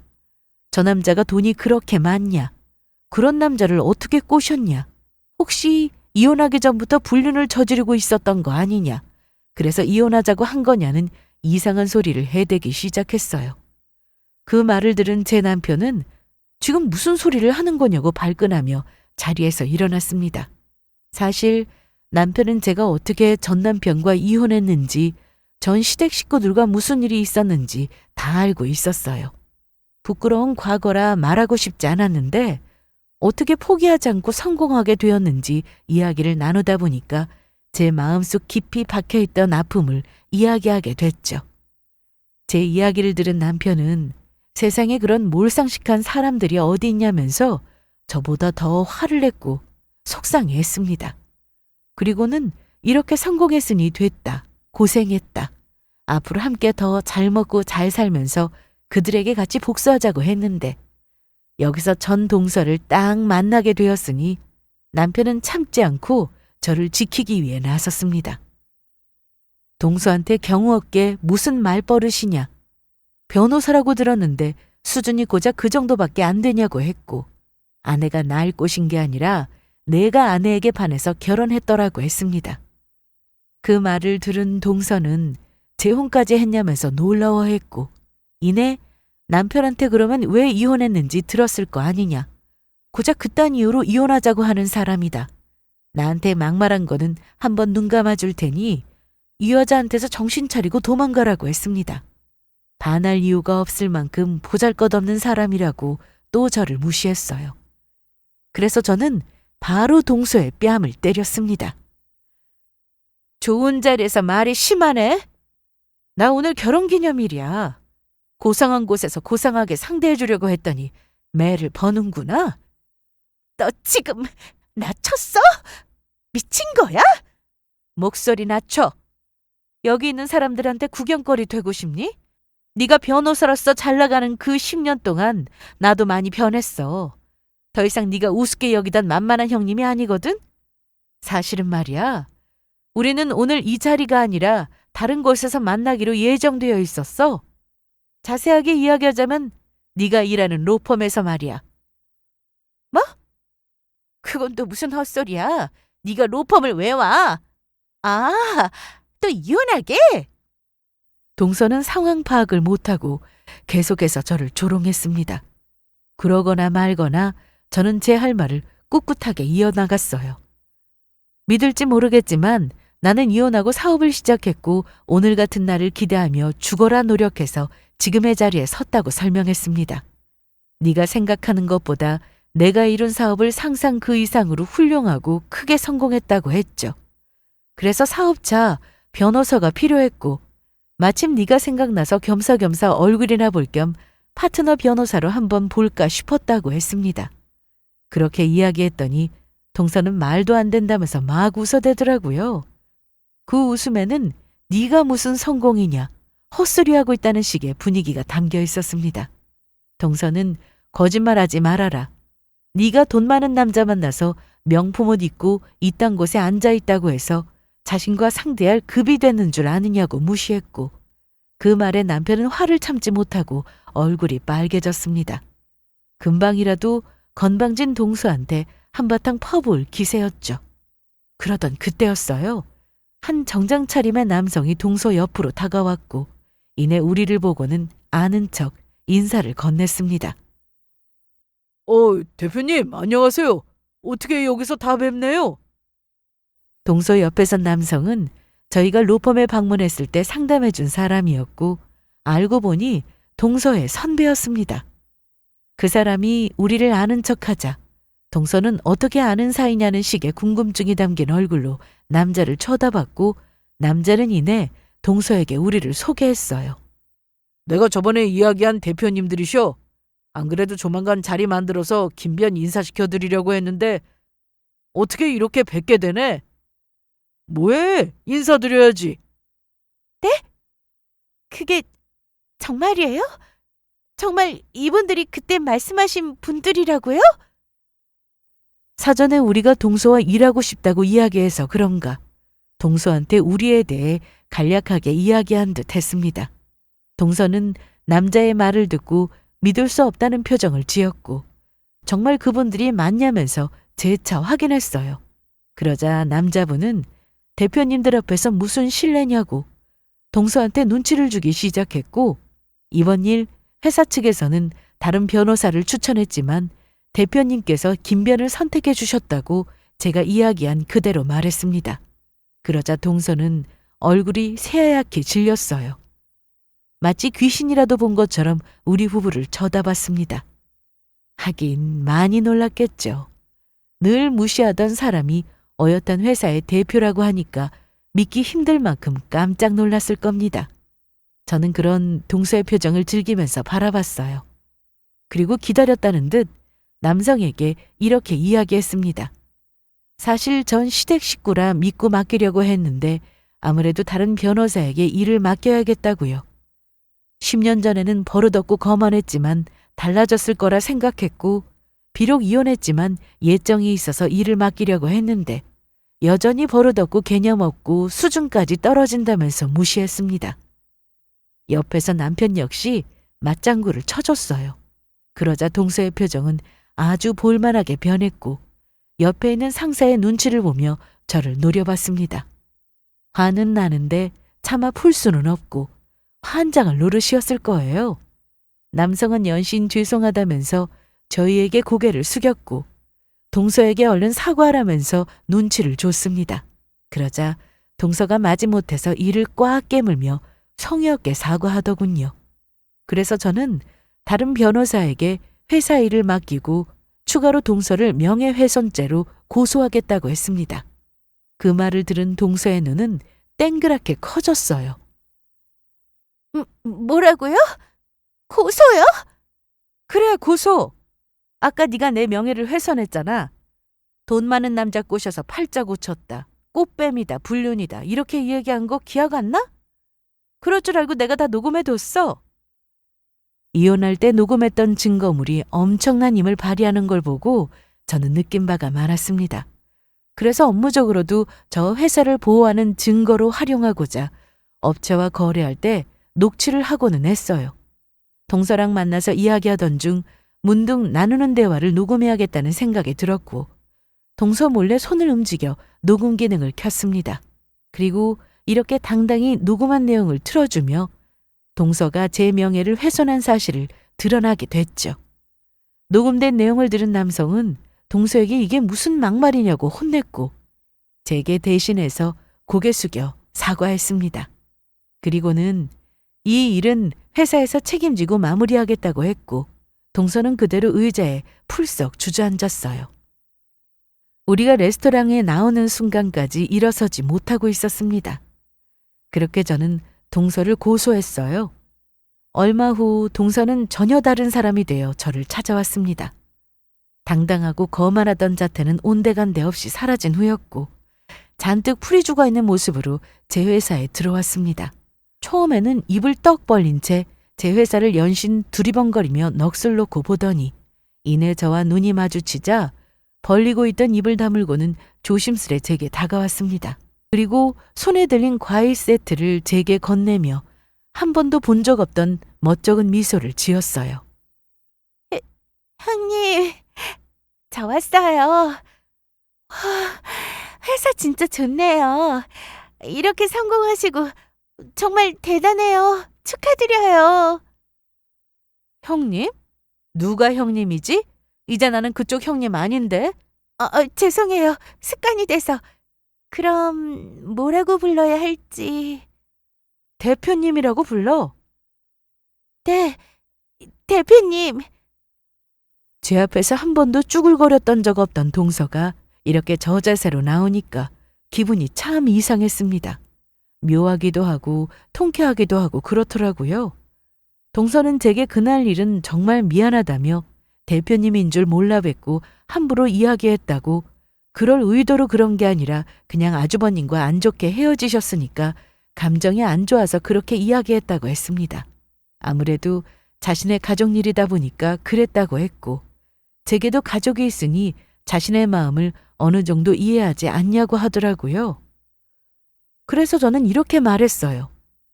저 남자가 돈이 그렇게 많냐? 그런 남자를 어떻게 꼬셨냐? 혹시 이혼하기 전부터 불륜을 저지르고 있었던 거 아니냐? 그래서 이혼하자고 한 거냐는 이상한 소리를 해대기 시작했어요. 그 말을 들은 제 남편은 지금 무슨 소리를 하는 거냐고 발끈하며 자리에서 일어났습니다. 사실 남편은 제가 어떻게 전 남편과 이혼했는지 전 시댁 식구들과 무슨 일이 있었는지 다 알고 있었어요. 부끄러운 과거라 말하고 싶지 않았는데 어떻게 포기하지 않고 성공하게 되었는지 이야기를 나누다 보니까 제 마음속 깊이 박혀있던 아픔을 이야기하게 됐죠. 제 이야기를 들은 남편은 세상에 그런 몰상식한 사람들이 어디 있냐면서 저보다 더 화를 냈고 속상해했습니다. 그리고는 이렇게 성공했으니 됐다. 고생했다. 앞으로 함께 더 잘 먹고 잘 살면서 그들에게 같이 복수하자고 했는데 여기서 전 동서를 딱 만나게 되었으니 남편은 참지 않고 저를 지키기 위해 나섰습니다. 동서한테 경우 없게 무슨 말버릇이냐. 변호사라고 들었는데 수준이 고작 그 정도밖에 안 되냐고 했고 아내가 날 꼬신 게 아니라 내가 아내에게 반해서 결혼했더라고 했습니다. 그 말을 들은 동서는 재혼까지 했냐면서 놀라워했고 이내 남편한테 그러면 왜 이혼했는지 들었을 거 아니냐. 고작 그딴 이유로 이혼하자고 하는 사람이다. 나한테 막말한 거는 한번 눈 감아줄 테니 이 여자한테서 정신 차리고 도망가라고 했습니다. 반할 이유가 없을 만큼 보잘것없는 사람이라고 또 저를 무시했어요. 그래서 저는 바로 동서의 뺨을 때렸습니다. 좋은 자리에서 말이 심하네. 나 오늘 결혼기념일이야. 고상한 곳에서 고상하게 상대해주려고 했더니 매를 버는구나. 너 지금 나 쳤어? 미친 거야? 목소리 낮춰. 여기 있는 사람들한테 구경거리 되고 싶니? 네가 변호사로서 잘 나가는 그 10년 동안 나도 많이 변했어. 더 이상 네가 우습게 여기던 만만한 형님이 아니거든? 사실은 말이야. 우리는 오늘 이 자리가 아니라 다른 곳에서 만나기로 예정되어 있었어. 자세하게 이야기하자면 네가 일하는 로펌에서 말이야. 뭐? 그건 또 무슨 헛소리야. 네가 로펌을 왜 와? 아, 또 이혼하게? 동서는 상황 파악을 못하고 계속해서 저를 조롱했습니다. 그러거나 말거나 저는 제 할 말을 꿋꿋하게 이어나갔어요. 믿을지 모르겠지만 나는 이혼하고 사업을 시작했고 오늘 같은 날을 기대하며 죽어라 노력해서 지금의 자리에 섰다고 설명했습니다. 네가 생각하는 것보다 내가 이룬 사업을 상상 그 이상으로 훌륭하고 크게 성공했다고 했죠. 그래서 사업자, 변호사가 필요했고 마침 네가 생각나서 겸사겸사 얼굴이나 볼 겸 파트너 변호사로 한번 볼까 싶었다고 했습니다. 그렇게 이야기했더니 동서는 말도 안 된다면서 막 웃어대더라고요. 그 웃음에는 네가 무슨 성공이냐, 헛소리하고 있다는 식의 분위기가 담겨 있었습니다. 동서는 거짓말하지 말아라. 네가 돈 많은 남자 만나서 명품 옷 입고 이딴 곳에 앉아 있다고 해서 자신과 상대할 급이 되는 줄 아느냐고 무시했고 그 말에 남편은 화를 참지 못하고 얼굴이 빨개졌습니다. 금방이라도 건방진 동서한테 한바탕 퍼부을 기세였죠. 그러던 그때였어요. 한 정장 차림의 남성이 동서 옆으로 다가왔고 이내 우리를 보고는 아는 척 인사를 건넸습니다. 대표님 안녕하세요. 어떻게 여기서 다 뵙네요? 동서 옆에 선 남성은 저희가 로펌에 방문했을 때 상담해 준 사람이었고 알고 보니 동서의 선배였습니다. 그 사람이 우리를 아는 척하자 동서는 어떻게 아는 사이냐는 식의 궁금증이 담긴 얼굴로 남자를 쳐다봤고 남자는 이내 동서에게 우리를 소개했어요. 내가 저번에 이야기한 대표님들이셔. 안 그래도 조만간 자리 만들어서 김변 인사시켜드리려고 했는데 어떻게 이렇게 뵙게 되네? 뭐해? 인사드려야지. 그게 정말이에요? 정말 이분들이 그때 말씀하신 분들이라고요? 사전에 우리가 동서와 일하고 싶다고 이야기해서 그런가 동서한테 우리에 대해 간략하게 이야기한 듯 했습니다. 동서는 남자의 말을 듣고 믿을 수 없다는 표정을 지었고 정말 그분들이 맞냐면서 재차 확인했어요. 그러자 남자분은 대표님들 앞에서 무슨 실례냐고 동서한테 눈치를 주기 시작했고 이번 일 회사 측에서는 다른 변호사를 추천했지만 대표님께서 김변을 선택해 주셨다고 제가 이야기한 그대로 말했습니다. 그러자 동서는 얼굴이 새하얗게 질렸어요. 마치 귀신이라도 본 것처럼 우리 부부를 쳐다봤습니다. 하긴 많이 놀랐겠죠. 늘 무시하던 사람이 어엿한 회사의 대표라고 하니까 믿기 힘들 만큼 깜짝 놀랐을 겁니다. 저는 그런 동서의 표정을 즐기면서 바라봤어요. 그리고 기다렸다는 듯 남성에게 이렇게 이야기했습니다. 사실 전 시댁 식구라 믿고 맡기려고 했는데 아무래도 다른 변호사에게 일을 맡겨야겠다고요. 10년 전에는 버릇없고 거만했지만 달라졌을 거라 생각했고 비록 이혼했지만 예정이 있어서 일을 맡기려고 했는데 여전히 버릇없고 개념 없고 수준까지 떨어진다면서 무시했습니다. 옆에서 남편 역시 맞장구를 쳐줬어요. 그러자 동서의 표정은 아주 볼만하게 변했고 옆에 있는 상사의 눈치를 보며 저를 노려봤습니다. 화는 나는데 차마 풀 수는 없고 환장을 노릇이었을 거예요. 남성은 연신 죄송하다면서 저희에게 고개를 숙였고 동서에게 얼른 사과하라면서 눈치를 줬습니다. 그러자 동서가 마지못해서 이를 꽉 깨물며 성의 없게 사과하더군요. 그래서 저는 다른 변호사에게 회사 일을 맡기고 추가로 동서를 명예훼손죄로 고소하겠다고 했습니다. 그 말을 들은 동서의 눈은 땡그랗게 커졌어요. 뭐라고요? 고소요? 그래, 고소. 아까 네가 내 명예를 훼손했잖아. 돈 많은 남자 꼬셔서 팔자 고쳤다. 꽃뱀이다, 불륜이다. 이렇게 얘기한 거 기억 안 나? 그럴 줄 알고 내가 다 녹음해뒀어. 이혼할 때 녹음했던 증거물이 엄청난 힘을 발휘하는 걸 보고 저는 느낀 바가 많았습니다. 그래서 업무적으로도 저 회사를 보호하는 증거로 활용하고자 업체와 거래할 때 녹취를 하고는 했어요. 동서랑 만나서 이야기하던 중 문득 나누는 대화를 녹음해야겠다는 생각이 들었고 동서 몰래 손을 움직여 녹음 기능을 켰습니다. 그리고 이렇게 당당히 녹음한 내용을 틀어주며 동서가 제 명예를 훼손한 사실을 드러나게 됐죠. 녹음된 내용을 들은 남성은 동서에게 이게 무슨 막말이냐고 혼냈고 제게 대신해서 고개 숙여 사과했습니다. 그리고는 이 일은 회사에서 책임지고 마무리하겠다고 했고 동서는 그대로 의자에 풀썩 주저앉았어요. 우리가 레스토랑에 나오는 순간까지 일어서지 못하고 있었습니다. 그렇게 저는 동서를 고소했어요. 얼마 후 동서는 전혀 다른 사람이 되어 저를 찾아왔습니다. 당당하고 거만하던 자태는 온데간데 없이 사라진 후였고 잔뜩 풀이 죽어 있는 모습으로 제 회사에 들어왔습니다. 처음에는 입을 떡 벌린 채 제 회사를 연신 두리번거리며 넋을 놓고 보더니 이내 저와 눈이 마주치자 벌리고 있던 입을 다물고는 조심스레 제게 다가왔습니다. 그리고 손에 들린 과일 세트를 제게 건네며 한 번도 본 적 없던 멋쩍은 미소를 지었어요. 형님, 저 왔어요. 와, 회사 진짜 좋네요. 이렇게 성공하시고 정말 대단해요. 축하드려요. 형님? 누가 형님이지? 이제 나는 그쪽 형님 아닌데? 죄송해요. 습관이 돼서. 그럼 뭐라고 불러야 할지. 대표님이라고 불러. 네, 대표님. 제 앞에서 한 번도 쭈글거렸던 적 없던 동서가 이렇게 저자세로 나오니까 기분이 참 이상했습니다. 묘하기도 하고 통쾌하기도 하고 그렇더라고요. 동서는 제게 그날 일은 정말 미안하다며 대표님인 줄 몰라 뵙고 함부로 이야기했다고, 그럴 의도로 그런 게 아니라 그냥 아주버님과 안 좋게 헤어지셨으니까 감정이 안 좋아서 그렇게 이야기했다고 했습니다. 아무래도 자신의 가족 일이다 보니까 그랬다고 했고, 제게도 가족이 있으니 자신의 마음을 어느 정도 이해하지 않냐고 하더라고요. 그래서 저는 이렇게 말했어요.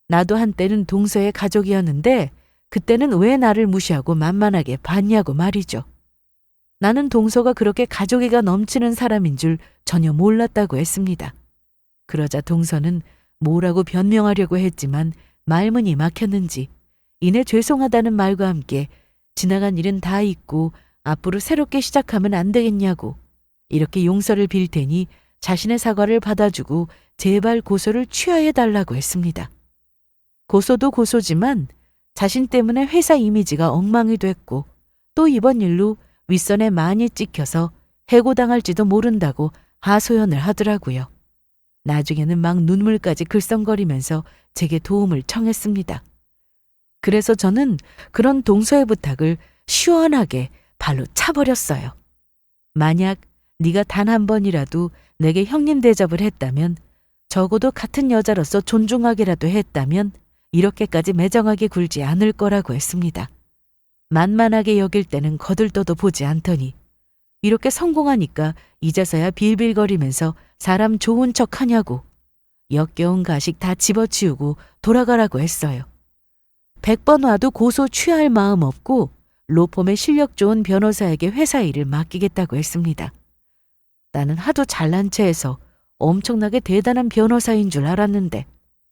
나도 한때는 동서의 가족이었는데 그때는 왜 나를 무시하고 만만하게 봤냐고 말이죠. 나는 동서가 그렇게 가족애가 넘치는 사람인 줄 전혀 몰랐다고 했습니다. 그러자 동서는 뭐라고 변명하려고 했지만 말문이 막혔는지 이내 죄송하다는 말과 함께 지나간 일은 다 잊고 앞으로 새롭게 시작하면 안 되겠냐고, 이렇게 용서를 빌 테니 자신의 사과를 받아주고 제발 고소를 취하해달라고 했습니다. 고소도 고소지만 자신 때문에 회사 이미지가 엉망이 됐고 또 이번 일로 윗선에 많이 찍혀서 해고당할지도 모른다고 하소연을 하더라고요. 나중에는 막 눈물까지 글썽거리면서 제게 도움을 청했습니다. 그래서 저는 그런 동서의 부탁을 시원하게 발로 차버렸어요. 만약 네가 단 한 번이라도 내게 형님 대접을 했다면, 적어도 같은 여자로서 존중하게라도 했다면 이렇게까지 매정하게 굴지 않을 거라고 했습니다. 만만하게 여길 때는 거들떠도 보지 않더니 이렇게 성공하니까 이제서야 빌빌거리면서 사람 좋은 척 하냐고, 역겨운 가식 다 집어치우고 돌아가라고 했어요. 100번 와도 고소 취할 마음 없고 로펌의 실력 좋은 변호사에게 회사 일을 맡기겠다고 했습니다. 나는 하도 잘난 체해서 엄청나게 대단한 변호사인 줄 알았는데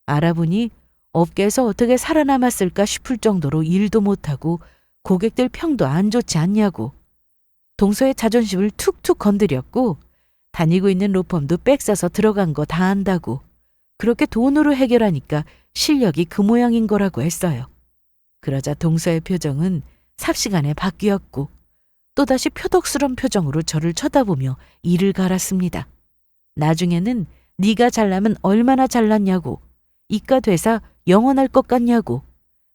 알아보니 업계에서 어떻게 살아남았을까 싶을 정도로 일도 못하고 고객들 평도 안 좋지 않냐고, 동서의 자존심을 툭툭 건드렸고 다니고 있는 로펌도 빽싸서 들어간 거 다 안다고, 그렇게 돈으로 해결하니까 실력이 그 모양인 거라고 했어요. 그러자 동서의 표정은 삽시간에 바뀌었고 또다시 표독스런 표정으로 저를 쳐다보며 이를 갈았습니다. 나중에는 네가 잘나면 얼마나 잘났냐고, 이깟 회사 영원할 것 같냐고,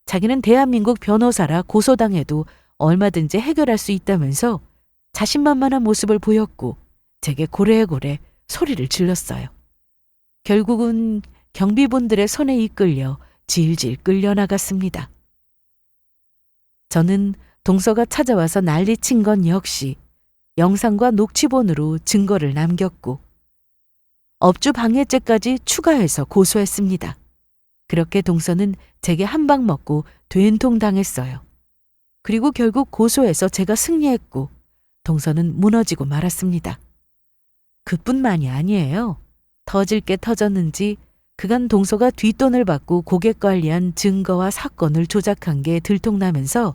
자기는 대한민국 변호사라 고소당해도 얼마든지 해결할 수 있다면서 자신만만한 모습을 보였고 제게 고래고래 소리를 질렀어요. 결국은 경비분들의 손에 이끌려 질질 끌려나갔습니다. 저는 동서가 찾아와서 난리친 건 역시 영상과 녹취본으로 증거를 남겼고 업주 방해죄까지 추가해서 고소했습니다. 그렇게 동서는 제게 한 방 먹고 된통 당했어요. 그리고 결국 고소해서 제가 승리했고 동서는 무너지고 말았습니다. 그뿐만이 아니에요. 터질 게 터졌는지 그간 동서가 뒷돈을 받고 고객 관리한 증거와 사건을 조작한 게 들통나면서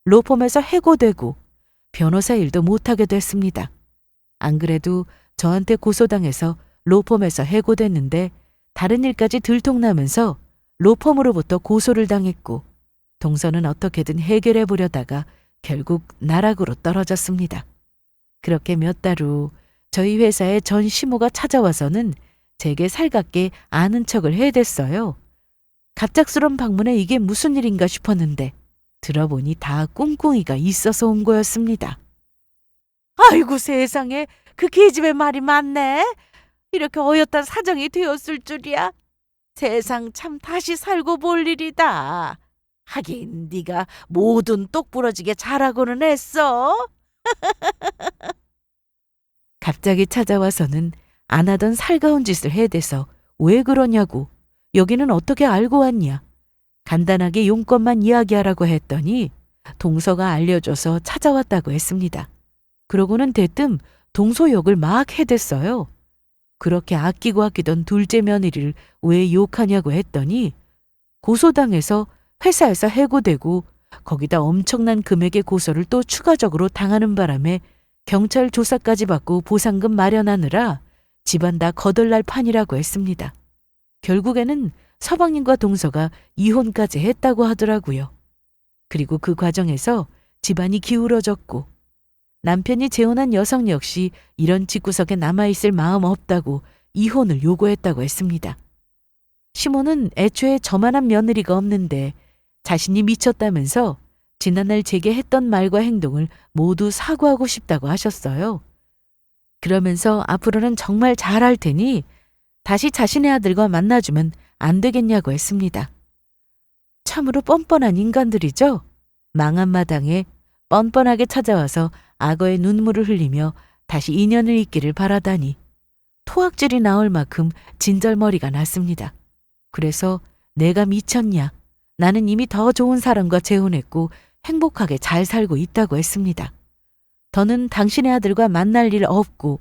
로펌에서 해고되고 변호사 일도 못하게 됐습니다. 안 그래도 저한테 고소당해서 로펌에서 해고됐는데 다른 일까지 들통나면서 로펌으로부터 고소를 당했고 동서는 어떻게든 해결해 보려다가 결국 나락으로 떨어졌습니다. 그렇게 몇 달 후 저희 회사에 전 시모가 찾아와서는 제게 살갑게 아는 척을 해댔어요. 갑작스런 방문에 이게 무슨 일인가 싶었는데 들어보니 다 꿍꿍이가 있어서 온 거였습니다. 아이고 세상에, 그 계집애 말이 많네. 이렇게 어엿한 사정이 되었을 줄이야. 세상 참 다시 살고 볼 일이다. 하긴 네가 뭐든 똑부러지게 잘하고는 했어. 갑자기 찾아와서는 안 하던 살가운 짓을 해대서 왜 그러냐고, 여기는 어떻게 알고 왔냐, 간단하게 용건만 이야기하라고 했더니 동서가 알려줘서 찾아왔다고 했습니다. 그러고는 대뜸 동서 욕을 막 해댔어요. 그렇게 아끼고 아끼던 둘째 며느리를 왜 욕하냐고 했더니 고소당해서 회사에서 해고되고 거기다 엄청난 금액의 고소를 또 추가적으로 당하는 바람에 경찰 조사까지 받고 보상금 마련하느라 집안 다 거덜날 판이라고 했습니다. 결국에는 서방님과 동서가 이혼까지 했다고 하더라고요. 그리고 그 과정에서 집안이 기울어졌고 남편이 재혼한 여성 역시 이런 집구석에 남아있을 마음 없다고 이혼을 요구했다고 했습니다. 시모는 애초에 저만한 며느리가 없는데 자신이 미쳤다면서 지난날 제게 했던 말과 행동을 모두 사과하고 싶다고 하셨어요. 그러면서 앞으로는 정말 잘할 테니 다시 자신의 아들과 만나주면 안 되겠냐고 했습니다. 참으로 뻔뻔한 인간들이죠. 망한 마당에 뻔뻔하게 찾아와서 악어의 눈물을 흘리며 다시 인연을 잇기를 바라다니 토악질이 나올 만큼 진절머리가 났습니다. 그래서 내가 미쳤냐? 나는 이미 더 좋은 사람과 재혼했고 행복하게 잘 살고 있다고 했습니다. 더는 당신의 아들과 만날 일 없고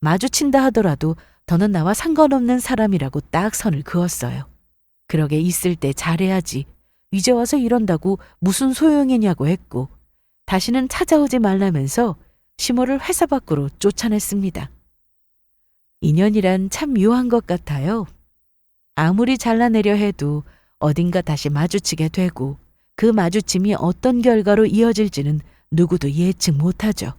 마주친다 하더라도 더는 나와 상관없는 사람이라고 딱 선을 그었어요. 그러게 있을 때 잘해야지. 이제 와서 이런다고 무슨 소용이냐고 했고 다시는 찾아오지 말라면서 시모를 회사 밖으로 쫓아냈습니다. 인연이란 참 묘한 것 같아요. 아무리 잘라내려 해도 어딘가 다시 마주치게 되고 그 마주침이 어떤 결과로 이어질지는 누구도 예측 못하죠.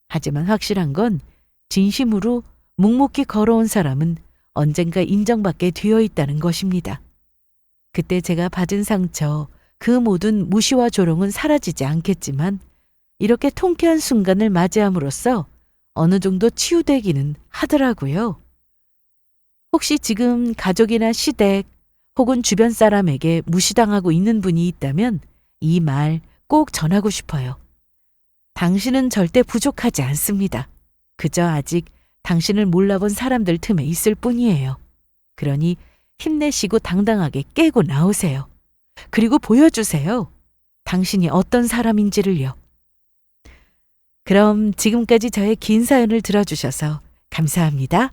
하지만 확실한 건 진심으로 묵묵히 걸어온 사람은 언젠가 인정받게 되어 있다는 것입니다. 그때 제가 받은 상처, 그 모든 무시와 조롱은 사라지지 않겠지만 이렇게 통쾌한 순간을 맞이함으로써 어느 정도 치유되기는 하더라고요. 혹시 지금 가족이나 시댁 혹은 주변 사람에게 무시당하고 있는 분이 있다면 이 말 꼭 전하고 싶어요. 당신은 절대 부족하지 않습니다. 그저 아직 당신을 몰라본 사람들 틈에 있을 뿐이에요. 그러니 힘내시고 당당하게 깨고 나오세요. 그리고 보여주세요. 당신이 어떤 사람인지를요. 그럼 지금까지 저의 긴 사연을 들어주셔서 감사합니다.